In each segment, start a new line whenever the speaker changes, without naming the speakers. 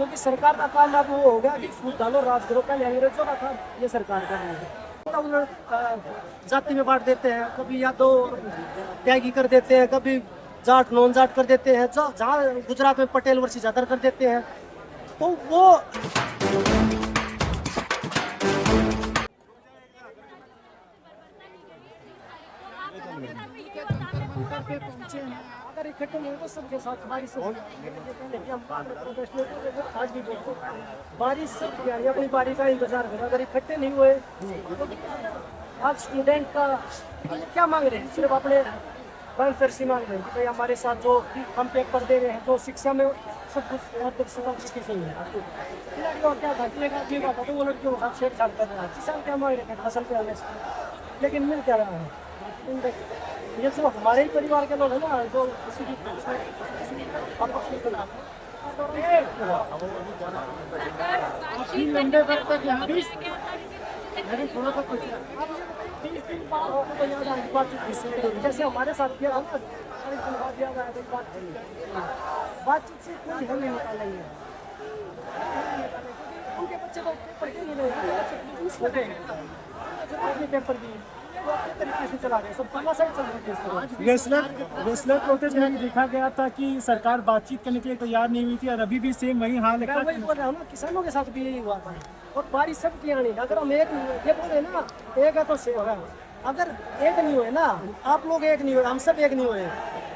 क्योंकि सरकार का काम अब वो हो गया कि फूट डालो राज करो। पहले अंग्रेजों का था, ये सरकार का है। तो उधर जाति में बांट देते हैं, कभी या तो त्यागी कर देते हैं, कभी जाट नॉन जाट कर देते हैं। जहाँ गुजरात में पटेल वर्सी जादर कर देते हैं, तो वो अगर इकट्ठे नहीं हो सबके साथ बारिश आज भी बारिश सब तैयारी अपनी बारी का इंतजार करें। अगर इकट्ठे नहीं हुए तो आज स्टूडेंट का क्या मांग रहे हैं? सिर्फ अपने ट्रांसफर मांग रहे हैं कि भाई हमारे साथ जो हम पेपर दे रहे हैं, तो शिक्षा में सब कुछ क्या था तो वो लड़कियों का छेड़छाड़ कर रहा है। किसान क्या मांग रहे थे फसल पे आने से, लेकिन मिल क्या रहा है? ये सब हमारे ही परिवार के लोग हैं ना, जो किसी की लंबे वक्त तक यहाँ भी थोड़ा सा कुछ जैसे हमारे साथ किया हम बातचीत से कोई हल नहीं निकालेंगे। उनके बच्चे को पेपर क्यों नहीं पेपर दिए तरीके से चला रहे, सब तमाशा ही चल रहा है।
रेसलर प्रोटेस्ट में देखा गया था कि सरकार बातचीत करने के लिए तैयार नहीं हुई थी, और अभी भी सेम वही हाल है।
वही बोल रहा हूँ ना, किसानों के साथ भी यही हुआ था। और बारिश सब की आनी, अगर हम एक ये बोले ना एक है तो से होगा। अगर एक नहीं हुए ना, आप लोग एक नहीं हुए, हम सब एक नहीं हुए,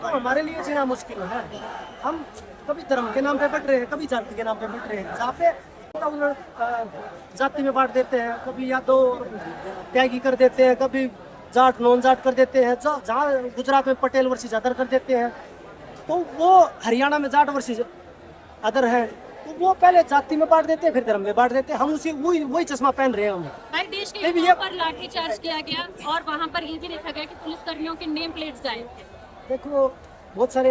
तो हमारे लिए जीना मुश्किल है। हम कभी धर्म के नाम पे बट रहे हैं, कभी जाति के नाम पे बट रहे हैं। जहाँ पे जाति में बांट देते हैं, कभी या तो त्यागी कर देते हैं, कभी जाट नॉन जाट कर देते हैं। जहाँ गुजरात में पटेल वर्सी जादर कर देते हैं, तो वो हरियाणा में जाट वर्सी अदर है, तो वो पहले जाति में बांट देते हैं, फिर धर्म में बांट देते हैं। हम उसी वही चश्मा पहन रहे हैं। हम
भाई देश के युवाओं पर लाठीचार्ज किया गया, और वहाँ पर ये भी देखा गया कि पुलिसकर्मियों के नेम प्लेट्स गायब थे।
देखो बहुत सारे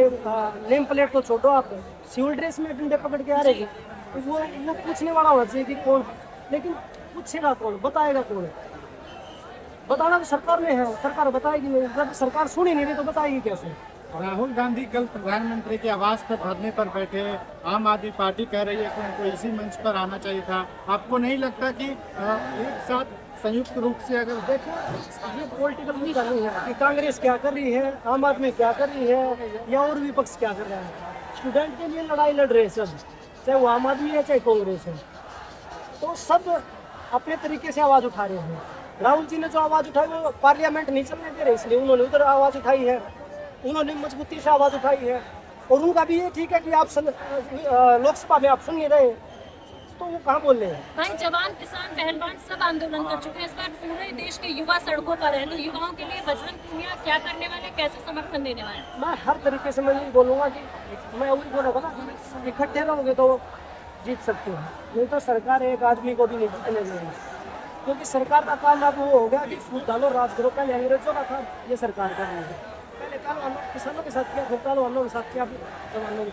नेम प्लेट तो छोड़ो, आप सिविल ड्रेस में डंडे पकड़ के आ रहे हैं, वो पूछने वाला होना चाहिए कि कौन, लेकिन पूछेगा कौन, बताएगा कौन? बताना तो सरकार में है, सरकार बताएगी नहीं। जब सरकार सुन ही नहीं रही तो बताएगी कैसे?
राहुल गांधी कल प्रधानमंत्री के आवास पर धरने पर बैठे, आम आदमी पार्टी कह रही है कि उनको इसी मंच पर आना चाहिए था। आपको नहीं लगता कि एक साथ संयुक्त रूप से अगर
देखो ये पॉलिटिकल नहीं कर रही है कि कांग्रेस क्या कर रही है, आम आदमी क्या कर रही है, या और विपक्ष क्या कर रहा है। स्टूडेंट के लिए लड़ाई लड़ रहे हैं सब, चाहे वो आम आदमी है चाहे कांग्रेस है, तो सब अपने तरीके से आवाज़ उठा रहे हैं। राहुल जी ने जो आवाज़ उठाई वो पार्लियामेंट नहीं चलने दे रहे, इसलिए उन्होंने उधर आवाज़ उठाई है, उन्होंने मजबूती से आवाज़ उठाई है। और उनका भी ये ठीक है कि आप लोकसभा में आप सुन नहीं रहे, तो वो कहाँ बोल रहे हैं?
भाई जवान किसान पहलवान सब आंदोलन कर चुके हैं, इस बार पूरे देश के युवा सड़कों पर है, तो युवाओं के लिए बजरंग पुनिया क्या करने वाले, कैसे समर्थन देने वाले?
मैं हर तरीके से मैं यही बोलूँगा कि मैं वही बोलूँगा ना, इकट्ठे रहोगे तो जीत सकते हो, नहीं तो सरकार एक आदमी को भी नहीं जीतने देगी। क्योंकि सरकार का काम अब वो हो गया कि फूट डालो राज करो। पहले अंग्रेजों का था, ये सरकार का है। पहले किसानों के साथ किया, फिर पहलवानों के साथ किया, जवानों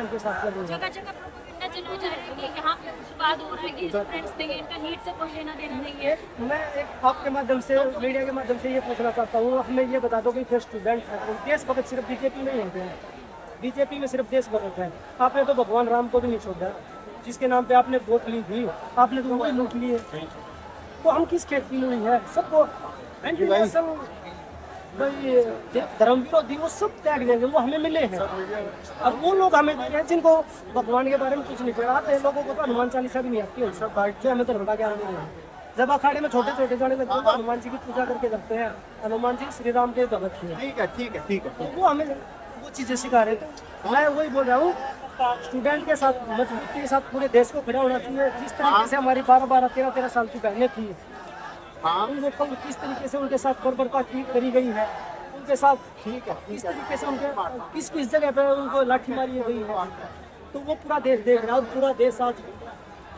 के साथ कर रहे।
जगह जगह प्रोपेगेंडा चला जा रहा है कि यहाँ पे बात हो रहा है कि स्टूडेंट्स नहीं है, इनका नीट से कोई लेना देना नहीं है।
मैं एक आपके माध्यम से, मीडिया के माध्यम से ये पूछना चाहता हूँ, हमें ये बता दो कि फिर स्टूडेंट है, देशभक्त सिर्फ बीजेपी में ही होते हैं, बीजेपी में सिर्फ देशभक्त है। आपने तो भगवान राम को भी नहीं छोड़ा, जिसके नाम पे आपने वोट ली थी, आपने तो वही लूट लिए। तो हम किस खेत की हुई है? सबको धर्म विरोधी वो सब त्याग देंगे, वो हमें मिले हैं। अब वो लोग हमें दे रहे हैं जिनको भगवान के बारे में कुछ नहीं पढ़ाते। लोगों को तो हनुमान चालीसा भी नहीं आती है, सब बांटते हमें धर्म का ज्ञान नहीं है। जब अखाड़े में छोटे छोटे जाने लगते हैं, हनुमान जी की पूजा करके लगते हैं। हनुमान जी श्री राम के भगत थे।
ठीक है।
तो वो हमें वो चीज़ें सिखा रहे थे। मैं वही बोल रहा हूँ, स्टूडेंट के साथ मजबूती के साथ पूरे देश को खड़ा होना चाहिए। जिस तरीके से हमारी 12-12, 13-13 साल की बहनें थी, उनको किस तरीके से उनके साथ बर्बरता करी गई है, उनके साथ किस तरीके से उनके किस जगह पे उनको लाठी मारी गई है, तो वो पूरा देश देख रहा है। और पूरा देश आज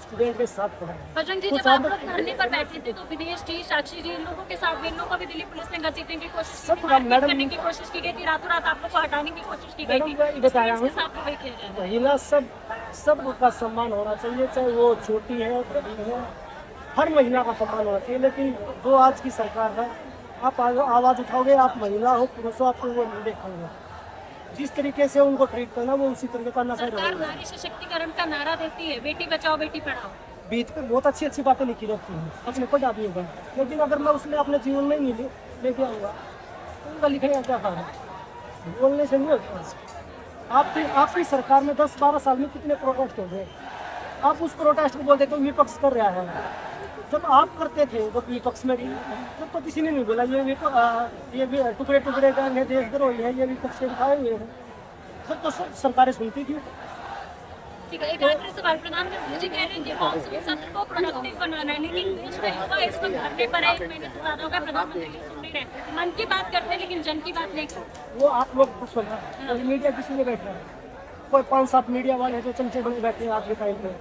स्टूडेंट के साथ खड़ा है।
बजरंग जी, जब आप लोग धरने पर बैठे थे तो विदेश जी, साक्षी जी, इन लोगों के साथ भी, इन लोगों को भी दिल्ली पुलिस ने घसीटने की कोशिश करने की कोशिश की गई थी, रातों रात आप लोग को हटाने की कोशिश की गई थी।
बताया हूँ,
महिला
महिला सब का सम्मान होना चाहिए, चाहे वो छोटी है बड़ी है, हर महिला का सम्मान होना चाहिए। लेकिन जो आज की सरकार है, आप आवाज़ उठाओगे, आप महिला हो पुरुष हो, आपको वो नहीं देखोगे। जिस तरीके से उनको ट्रीट करना वो उसी तरीके करना
सरकार
चाहिए।
नारी सशक्तिकरण का नारा देती है, बेटी बचाओ बेटी पढ़ाओ।
बीच पे बहुत अच्छी अच्छी बातें लिखी रहती हैं अपने पढ़ा भी होगा, लेकिन अगर मैं उसमें अपने जीवन में नहीं लेके आऊँगा तो उनका लिखने का क्या फायदा? बोलने से नहीं होता। आपकी सरकार में 10-12 साल में कितने प्रोटेस्ट हो गए, आप उस प्रोटेस्ट को बोलते तो विपक्ष कर रहा है। जब आप करते थे तो विपक्ष में भी तब तो किसी ने नहीं बोला ये भी टुकड़े टुकड़े का है, देशद्रोही है, ये विपक्ष के दिखाए हुए हैं। जब तो सब सरकारें सुनती थी।
ठीक है, एक आखिरी सवाल। प्रधानमंत्री जी कह रहे हैं कि मॉनसून सत्र को प्रोडक्टिव बनाना है, लेकिन देश में युवा इस वक्त धरने पर है, 1 महीने से ज्यादा हो गया, प्रधानमंत्री जी सुन नहीं रहे। मन की बात करते हैं लेकिन जन की बात नहीं करते।
वो आप लोग कुछ सुना, मीडिया किसी में बैठ रहा है, कोई 5-7 मीडिया वाले जो चमचे बने बैठे हैं आज के टाइम में,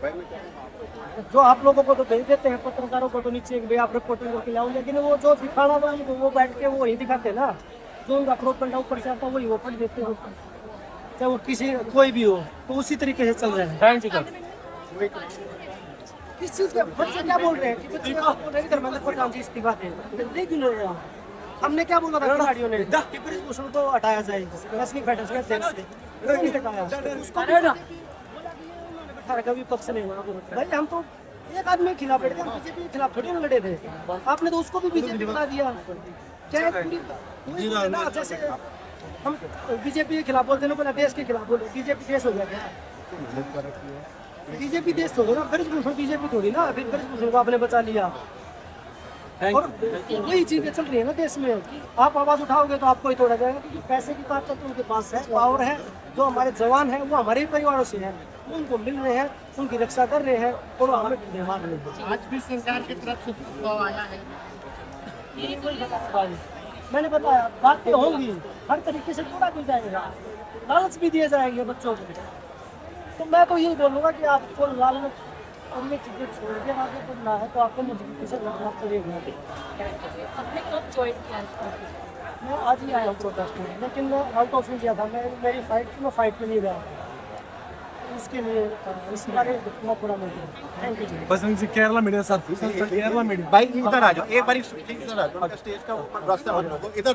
जो आप लोगों को तो भेज देते हैं, पत्रकारों को तो नीचे भाई आप रिपोर्टिंग करके लाओ, लेकिन वो जो दिखाना था उनको वो बैठ के वो वही दिखाते ना, जो उनका प्रोपेगेंडा ऊपर से आता है वही वो पढ़ देते हैं, चाहे वो किसी कोई भी हो, तो उसी तरीके से चल रहे हैं। किस चीज़ के बच्चे क्या बोल रहे हैं कि बच्चे आप बोल रहे हैं धर्मेंद्र प्रधान जी इस्तीफा दें, लेकिन हमने क्या बोला था खिलाड़ियों ने कि ब्रिजभूषण को हटाया जाए, रेसलिंग फेडरेशन के अध्यक्ष से नहीं हटाया उसको का विपक्ष ने। भाई हम तो एक आदमी के खिलाफ लड़े थे, हम बीजेपी के खिलाफ थोड़ी ना लड़े थे, आपने तो उसको भी बीजेपी बना दिया। क्या पूरी ना, जैसे हम बीजेपी के खिलाफ बोलते हैं ना, देश के खिलाफ बोले, बीजेपी देश हो गया क्या? बीजेपी देश तो ना, ब्रिजभूषण बीजेपी थोड़ी ना, फिर ब्रिजभूषण को आपने बचा लिया। और वही चीजें चल रही है ना देश में, आप आवाज उठाओगे तो आपको ही तोड़ा जाएगा, क्योंकि पैसे की ताकत तो उनके पास है, पावर है। जो हमारे जवान हैं वो हमारे ही परिवारों से हैं, उनको मिल रहे हैं, उनकी रक्षा कर रहे हैं और वो हमें व्यवहार रहे हैं।
आज भी सरकार की तरफ से प्रस्ताव आया है।
मैंने बताया बातें होंगी, हर तरीके से पूरा मिल जाएगा, लालच भी दिए जाएंगे बच्चों को। तो मैं तो यही बोलूँगा कि आपको लालच और ये चीज़ें छोड़ के आगे बढ़ना है तो आपको मजबूती से लड़ना पड़ेगा।
आपने कब ज्वाइन किया इसको?
मैं आज ही आया हूँ प्रोटेस्ट में, लेकिन मैं आउट ऑफ इंडिया था, मेरी फाइट में नहीं गया, उसके लिए इस बारे में थोड़ा मैं thank you ji.
Basant ji Kerala media साथ केरला मीडिया
भाई इधर आ जाओ एक बार, इधर आ जाओ, स्टेज का ऊपर रास्ता बंद हो, इधर